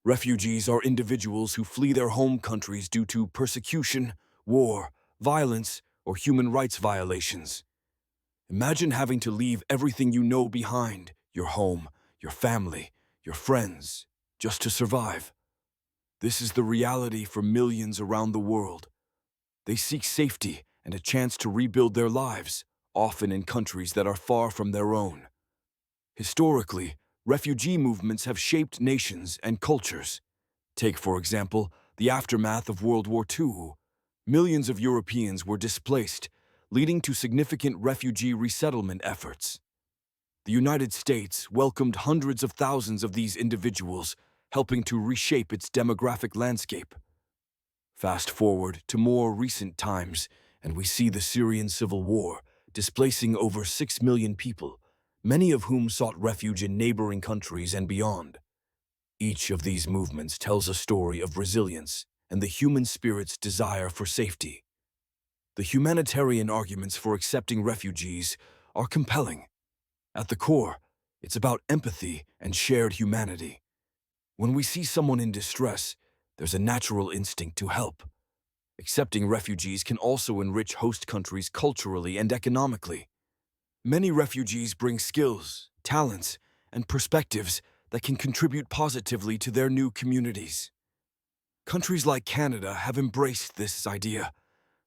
Refugees are individuals who flee their home countries due to persecution, war, violence, or human rights violations. Imagine having to leave everything you know behind, your home, your family, your friends, just to survive. This is the reality for millions around the world. They seek safety and a chance to rebuild their lives, often in countries that are far from their own. Historically, refugee movements have shaped nations and cultures. Take, for example, the aftermath of World War II. Millions of Europeans were displaced, leading to significant refugee resettlement efforts. The United States welcomed hundreds of thousands of these individuals, helping to reshape its demographic landscape. Fast forward to more recent times, and we see the Syrian civil war, displacing over 6 million people, many of whom sought refuge in neighboring countries and beyond. Each of these movements tells a story of resilience and the human spirit's desire for safety. The humanitarian arguments for accepting refugees are compelling. At the core, it's about empathy and shared humanity. When we see someone in distress, there's a natural instinct to help. Accepting refugees can also enrich host countries culturally and economically. Many refugees bring skills, talents, and perspectives that can contribute positively to their new communities. Countries like Canada have embraced this idea,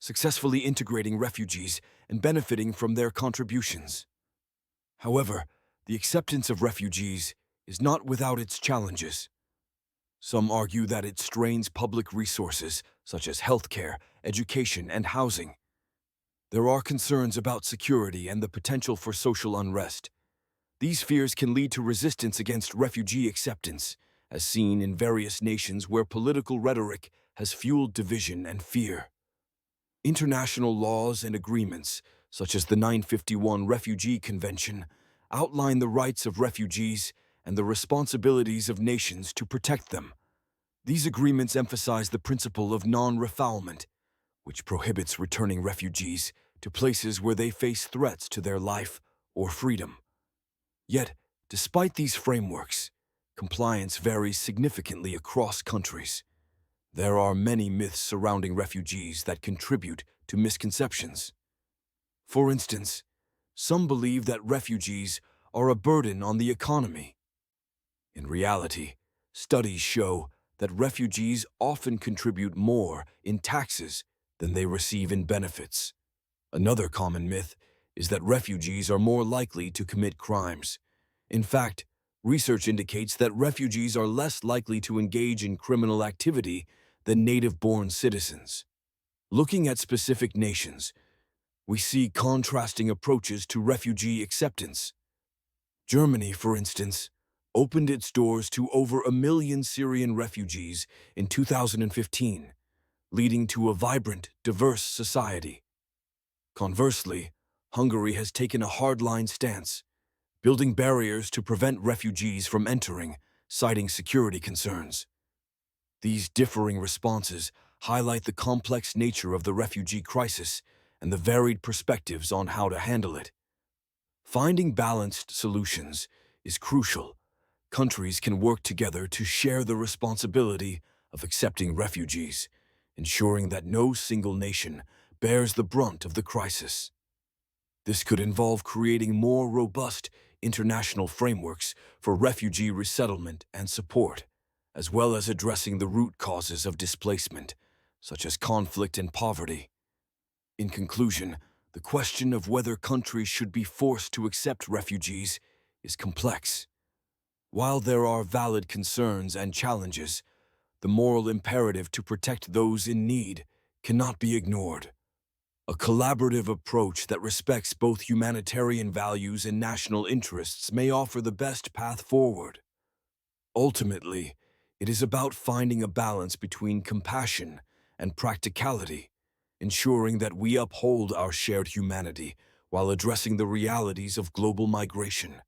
successfully integrating refugees and benefiting from their contributions. However, the acceptance of refugees is not without its challenges. Some argue that it strains public resources, such as healthcare, education, and housing. There are concerns about security and the potential for social unrest. These fears can lead to resistance against refugee acceptance, as seen in various nations where political rhetoric has fueled division and fear. International laws and agreements, such as the 951 Refugee Convention, outline the rights of refugees and the responsibilities of nations to protect them. These agreements emphasize the principle of non-refoulement, which prohibits returning refugees to places where they face threats to their life or freedom. Yet, despite these frameworks, compliance varies significantly across countries. There are many myths surrounding refugees that contribute to misconceptions. For instance, some believe that refugees are a burden on the economy. In reality, studies show that refugees often contribute more in taxes than they receive in benefits. Another common myth is that refugees are more likely to commit crimes. In fact, research indicates that refugees are less likely to engage in criminal activity than native-born citizens. Looking at specific nations, we see contrasting approaches to refugee acceptance. Germany, for instance, opened its doors to over 1 million Syrian refugees in 2015, leading to a vibrant, diverse society. Conversely, Hungary has taken a hardline stance, building barriers to prevent refugees from entering, citing security concerns. These differing responses highlight the complex nature of the refugee crisis and the varied perspectives on how to handle it. Finding balanced solutions is crucial. Countries can work together to share the responsibility of accepting refugees, ensuring that no single nation bears the brunt of the crisis. This could involve creating more robust international frameworks for refugee resettlement and support, as well as addressing the root causes of displacement, such as conflict and poverty. In conclusion, the question of whether countries should be forced to accept refugees is complex. While there are valid concerns and challenges, the moral imperative to protect those in need cannot be ignored. A collaborative approach that respects both humanitarian values and national interests may offer the best path forward. Ultimately, it is about finding a balance between compassion and practicality, ensuring that we uphold our shared humanity while addressing the realities of global migration.